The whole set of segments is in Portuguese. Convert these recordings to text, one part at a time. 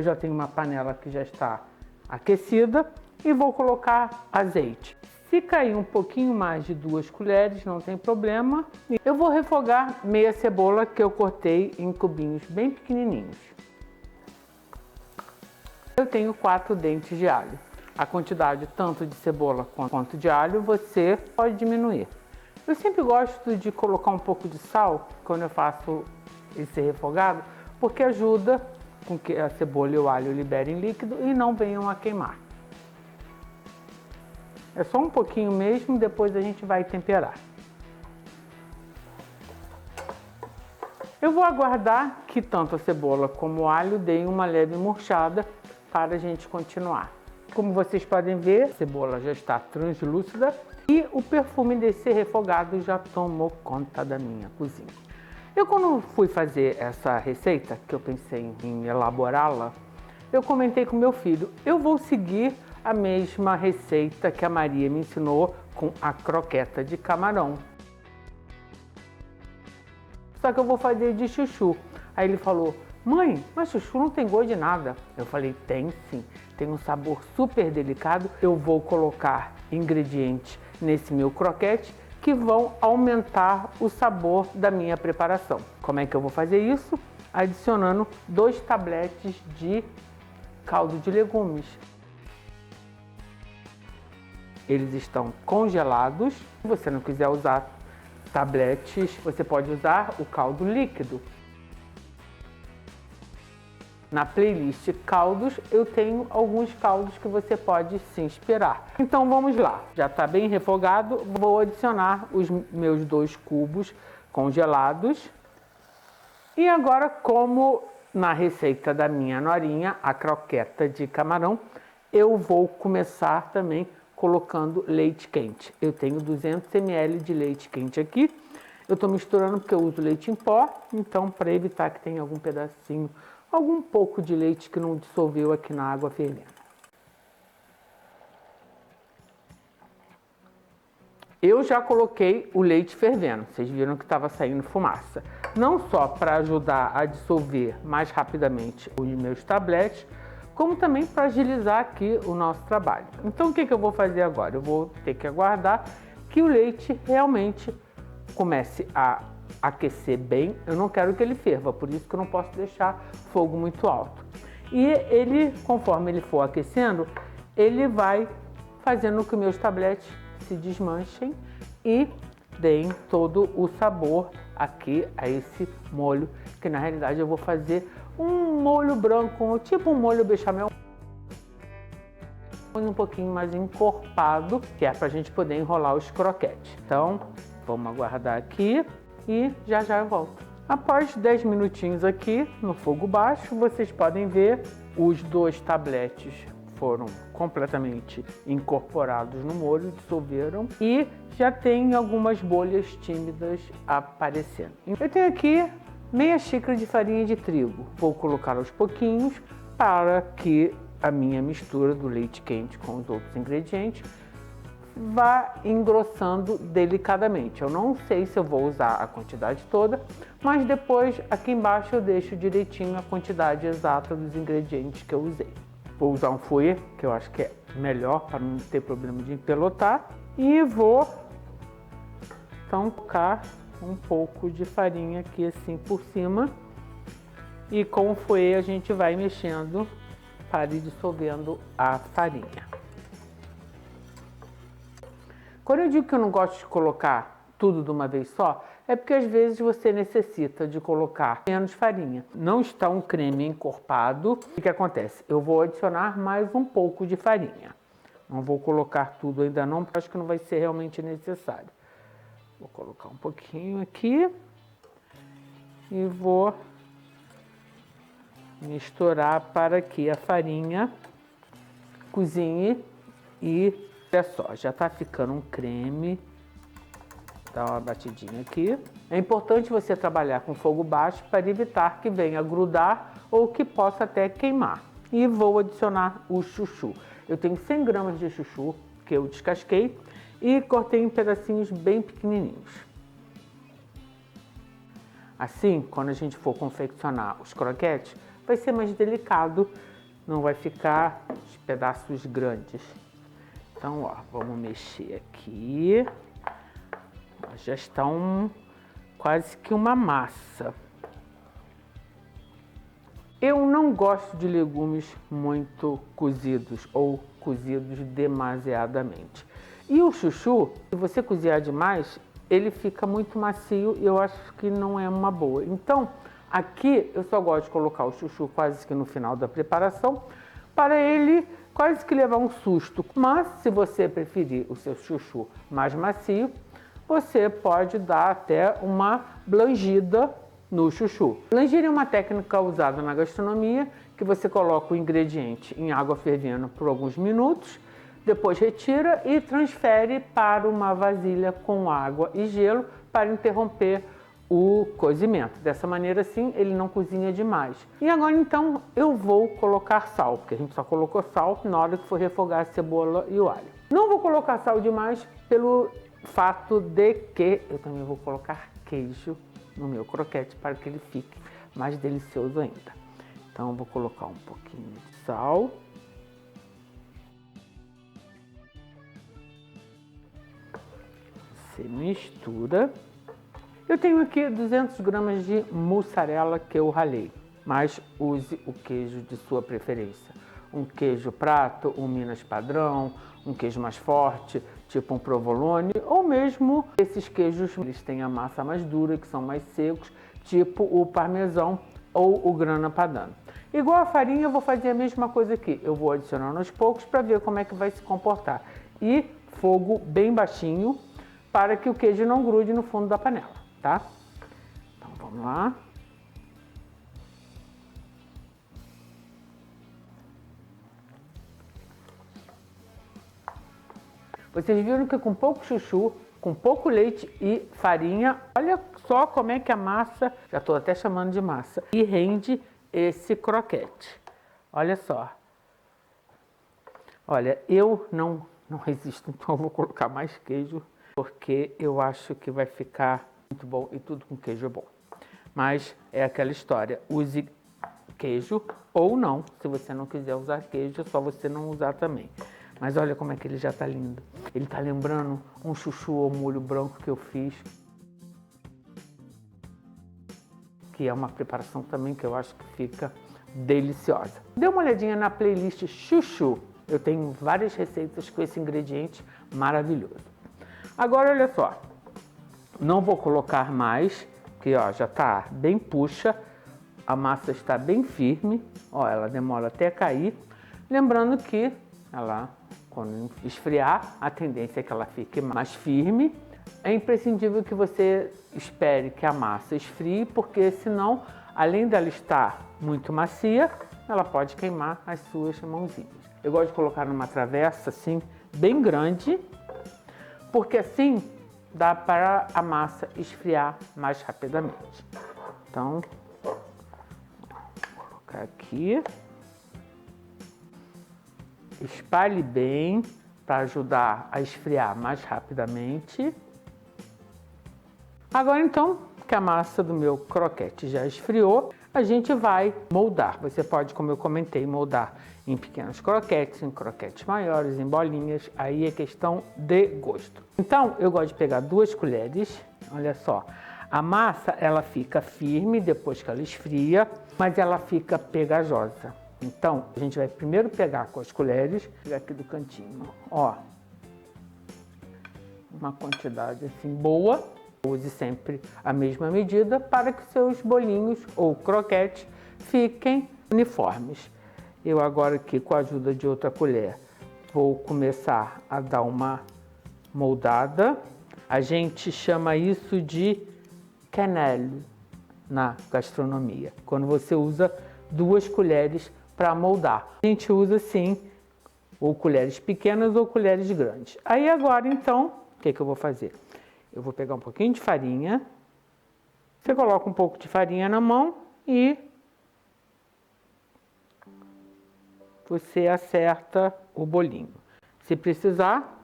Eu já tenho uma panela que já está aquecida e vou colocar azeite. Se cair um pouquinho mais de 2 colheres, não tem problema. Eu vou refogar meia cebola que eu cortei em cubinhos bem pequenininhos. Eu tenho 4 dentes de alho. A quantidade tanto de cebola quanto de alho você pode diminuir. Eu sempre gosto de colocar um pouco de sal quando eu faço esse refogado, porque ajuda com que a cebola e o alho liberem líquido e não venham a queimar. É só um pouquinho mesmo, depois a gente vai temperar. Eu vou aguardar que tanto a cebola como o alho deem uma leve murchada para a gente continuar. Como vocês podem ver, a cebola já está translúcida e o perfume desse refogado já tomou conta da minha cozinha. Eu, quando fui fazer essa receita, que eu pensei em elaborá-la, eu comentei com meu filho, eu vou seguir a mesma receita que a Maria me ensinou com a croqueta de camarão. Só que eu vou fazer de chuchu. Aí ele falou, mãe, mas chuchu não tem gosto de nada. Eu falei, tem sim, tem um sabor super delicado. Eu vou colocar ingredientes nesse meu croquete que vão aumentar o sabor da minha preparação. Como é que eu vou fazer isso? Adicionando 2 tabletes de caldo de legumes. Eles estão congelados. Se você não quiser usar tabletes, você pode usar o caldo líquido. Na playlist caldos, eu tenho alguns caldos que você pode se inspirar. Então vamos lá, já está bem refogado, vou adicionar os meus 2 cubos congelados. E agora, como na receita da minha norinha, a croqueta de camarão, eu vou começar também colocando leite quente. Eu tenho 200 ml de leite quente aqui. Eu estou misturando porque eu uso leite em pó, então para evitar que tenha algum pedacinho, algum pouco de leite que não dissolveu aqui na água fervendo. Eu já coloquei o leite fervendo, vocês viram que estava saindo fumaça. Não só para ajudar a dissolver mais rapidamente os meus tabletes, como também para agilizar aqui o nosso trabalho. Então o que eu vou fazer agora? Eu vou ter que aguardar que o leite realmente comece a aquecer bem. Eu não quero que ele ferva, por isso que eu não posso deixar fogo muito alto. E ele, conforme ele for aquecendo, ele vai fazendo com que meus tabletes se desmanchem e deem todo o sabor aqui a esse molho, que na realidade eu vou fazer um molho branco, tipo um molho bechamel, um pouquinho mais encorpado, que é para a gente poder enrolar os croquetes. Então, vamos aguardar aqui e já já eu volto. Após 10 minutinhos aqui no fogo baixo, vocês podem ver os 2 tabletes foram completamente incorporados no molho, dissolveram e já tem algumas bolhas tímidas aparecendo. Eu tenho aqui meia xícara de farinha de trigo. Vou colocar aos pouquinhos para que a minha mistura do leite quente com os outros ingredientes vá engrossando delicadamente. Eu não sei se eu vou usar a quantidade toda, mas depois aqui embaixo eu deixo direitinho a quantidade exata dos ingredientes que eu usei. Vou usar um fouet, que eu acho que é melhor para não ter problema de empelotar. E vou então colocar um pouco de farinha aqui assim por cima. E com o fouet a gente vai mexendo para ir dissolvendo a farinha. Quando eu digo que eu não gosto de colocar tudo de uma vez só, é porque às vezes você necessita de colocar menos farinha. Não está um creme encorpado. O que acontece? Eu vou adicionar mais um pouco de farinha. Não vou colocar tudo ainda não, porque acho que não vai ser realmente necessário. Vou colocar um pouquinho aqui e vou misturar para que a farinha cozinhe e olha só, já está ficando um creme. Dá uma batidinha aqui. É importante você trabalhar com fogo baixo para evitar que venha grudar ou que possa até queimar. E vou adicionar o chuchu. Eu tenho 100 gramas de chuchu que eu descasquei e cortei em pedacinhos bem pequenininhos. Assim, quando a gente for confeccionar os croquetes, vai ser mais delicado não vai ficar os pedaços grandes. Então, ó, vamos mexer aqui. Ó, já estão quase que uma massa. Eu não gosto de legumes muito cozidos ou cozidos demasiadamente. E o chuchu, se você cozinhar demais, ele fica muito macio e eu acho que não é uma boa. Então, aqui eu só gosto de colocar o chuchu quase que no final da preparação, para ele quase que levar um susto. Mas, se você preferir o seu chuchu mais macio, você pode dar até uma blangida no chuchu. Blangira é uma técnica usada na gastronomia, que você coloca o ingrediente em água fervendo por alguns minutos, depois retira e transfere para uma vasilha com água e gelo para interromper o cozimento. Dessa maneira, assim, ele não cozinha demais. E agora, então, eu vou colocar sal, porque a gente só colocou sal na hora que for refogar a cebola e o alho. Não vou colocar sal demais pelo fato de que eu também vou colocar queijo no meu croquete para que ele fique mais delicioso ainda. Então, eu vou colocar um pouquinho de sal. Você mistura. Eu tenho aqui 200 gramas de mussarela que eu ralei, mas use o queijo de sua preferência. Um queijo prato, um Minas padrão, um queijo mais forte, tipo um provolone, ou mesmo esses queijos, eles têm a massa mais dura, que são mais secos, tipo o parmesão ou o grana padano. Igual a farinha, eu vou fazer a mesma coisa aqui. Eu vou adicionando aos poucos para ver como é que vai se comportar. E fogo bem baixinho, para que o queijo não grude no fundo da panela, tá? Então vamos lá. Vocês viram que com pouco chuchu, com pouco leite e farinha, olha só como é que a massa, já estou até chamando de massa, e rende esse croquete. Olha só. Olha, eu não resisto, então eu vou colocar mais queijo, porque eu acho que vai ficar muito bom e tudo com queijo é bom. Mas é aquela história, use queijo ou não. Se você não quiser usar queijo, é só você não usar também. Mas olha como é que ele já tá lindo. Ele tá lembrando um chuchu ao molho branco que eu fiz. Que é uma preparação também que eu acho que fica deliciosa. Dê uma olhadinha na playlist chuchu. Eu tenho várias receitas com esse ingrediente maravilhoso. Agora olha só. Não vou colocar mais, que ó, já tá bem puxa. A massa está bem firme. Ó, ela demora até cair. Lembrando que ela, quando esfriar, a tendência é que ela fique mais firme. É imprescindível que você espere que a massa esfrie, porque senão, além dela estar muito macia, ela pode queimar as suas mãozinhas. Eu gosto de colocar numa travessa assim, bem grande, porque assim dá para a massa esfriar mais rapidamente. Então, vou colocar aqui. Espalhe bem para ajudar a esfriar mais rapidamente. Agora então, que a massa do meu croquete já esfriou, a gente vai moldar. Você pode, como eu comentei, moldar em pequenos croquetes, em croquetes maiores, em bolinhas. Aí é questão de gosto. Então, eu gosto de pegar 2 colheres. Olha só, a massa ela fica firme depois que ela esfria, mas ela fica pegajosa. Então, a gente vai primeiro pegar com as colheres, pegar aqui do cantinho, ó, uma quantidade assim boa. Use sempre a mesma medida para que seus bolinhos ou croquetes fiquem uniformes. Eu agora aqui, com a ajuda de outra colher, vou começar a dar uma moldada. A gente chama isso de quenelle na gastronomia, quando você usa 2 colheres para moldar. A gente usa sim, ou colheres pequenas ou colheres grandes. Aí agora então, o que eu vou fazer? Eu vou pegar um pouquinho de farinha. Você coloca um pouco de farinha na mão e você acerta o bolinho. Se precisar,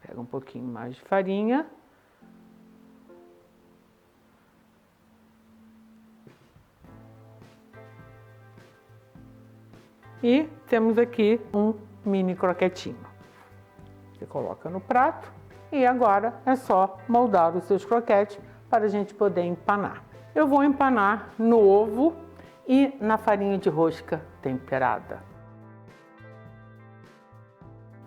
pega um pouquinho mais de farinha. E temos aqui um mini croquetinho. Você coloca no prato e agora é só moldar os seus croquetes para a gente poder empanar. Eu vou empanar no ovo e na farinha de rosca temperada.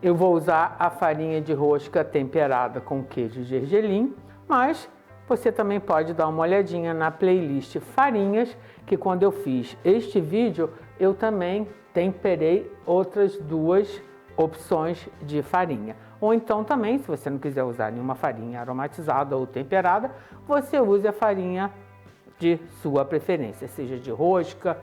Eu vou usar a farinha de rosca temperada com queijo gergelim, mas você também pode dar uma olhadinha na playlist Farinhas, que quando eu fiz este vídeo, eu também temperei outras duas opções de farinha. Ou então também, se você não quiser usar nenhuma farinha aromatizada ou temperada, você use a farinha de sua preferência, seja de rosca.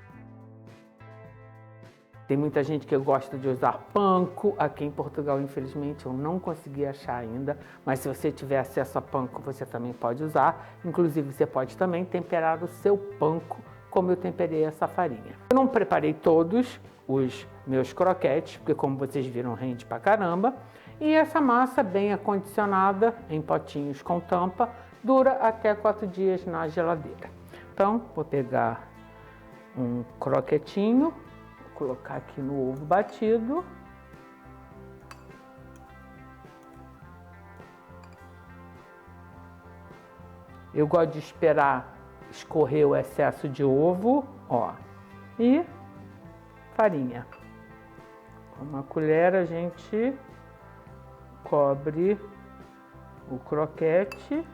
Tem muita gente que gosta de usar panko. Aqui em Portugal, infelizmente, eu não consegui achar ainda. Mas se você tiver acesso a panko, você também pode usar. Inclusive, você pode também temperar o seu panko, como eu temperei essa farinha. Eu não preparei todos os meus croquetes, porque como vocês viram, rende pra caramba. E essa massa bem acondicionada, em potinhos com tampa, dura até 4 dias na geladeira. Então, vou pegar um croquetinho, colocar aqui no ovo batido. Eu gosto de esperar escorrer o excesso de ovo, ó. E farinha. Com uma colher a gente cobre o croquete.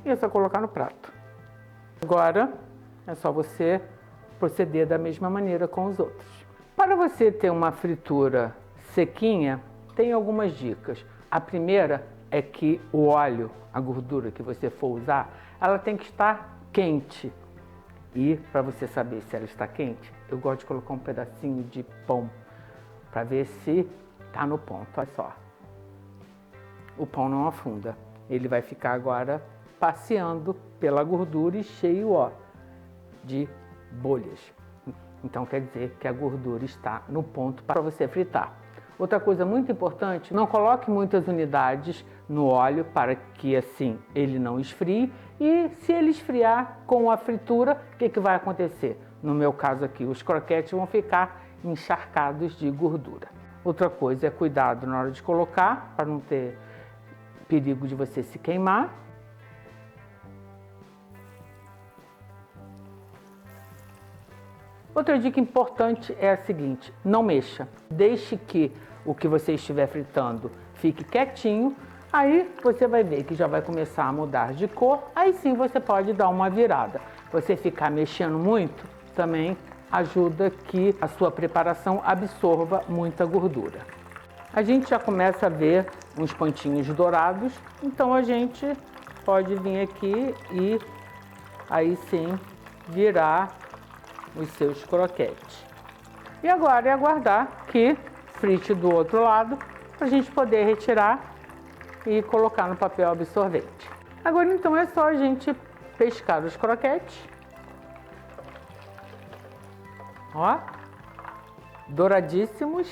E é só colocar no prato. Agora é só você proceder da mesma maneira com os outros. Para você ter uma fritura sequinha, tem algumas dicas. A primeira é que o óleo, a gordura que você for usar, ela tem que estar quente. E para você saber se ela está quente, eu gosto de colocar um pedacinho de pão para ver se está no ponto. Olha só, o pão não afunda. Ele vai ficar agora passeando pela gordura e cheio, ó, de bolhas. Então quer dizer que a gordura está no ponto para você fritar. Outra coisa muito importante, não coloque muitas unidades no óleo para que assim ele não esfrie. E se ele esfriar com a fritura, o que vai acontecer? No meu caso aqui, os croquetes vão ficar encharcados de gordura. Outra coisa é cuidado na hora de colocar, para não ter perigo de você se queimar. Outra dica importante é a seguinte: não mexa. Deixe que o que você estiver fritando fique quietinho. Aí você vai ver que já vai começar a mudar de cor. Aí sim você pode dar uma virada. Você ficar mexendo muito também ajuda que a sua preparação absorva muita gordura. A gente já começa a ver uns pontinhos dourados. Então a gente pode vir aqui e aí sim virar os seus croquetes. E agora é aguardar que frite do outro lado para a gente poder retirar e colocar no papel absorvente. Agora então é só a gente pescar os croquetes. Ó, douradíssimos.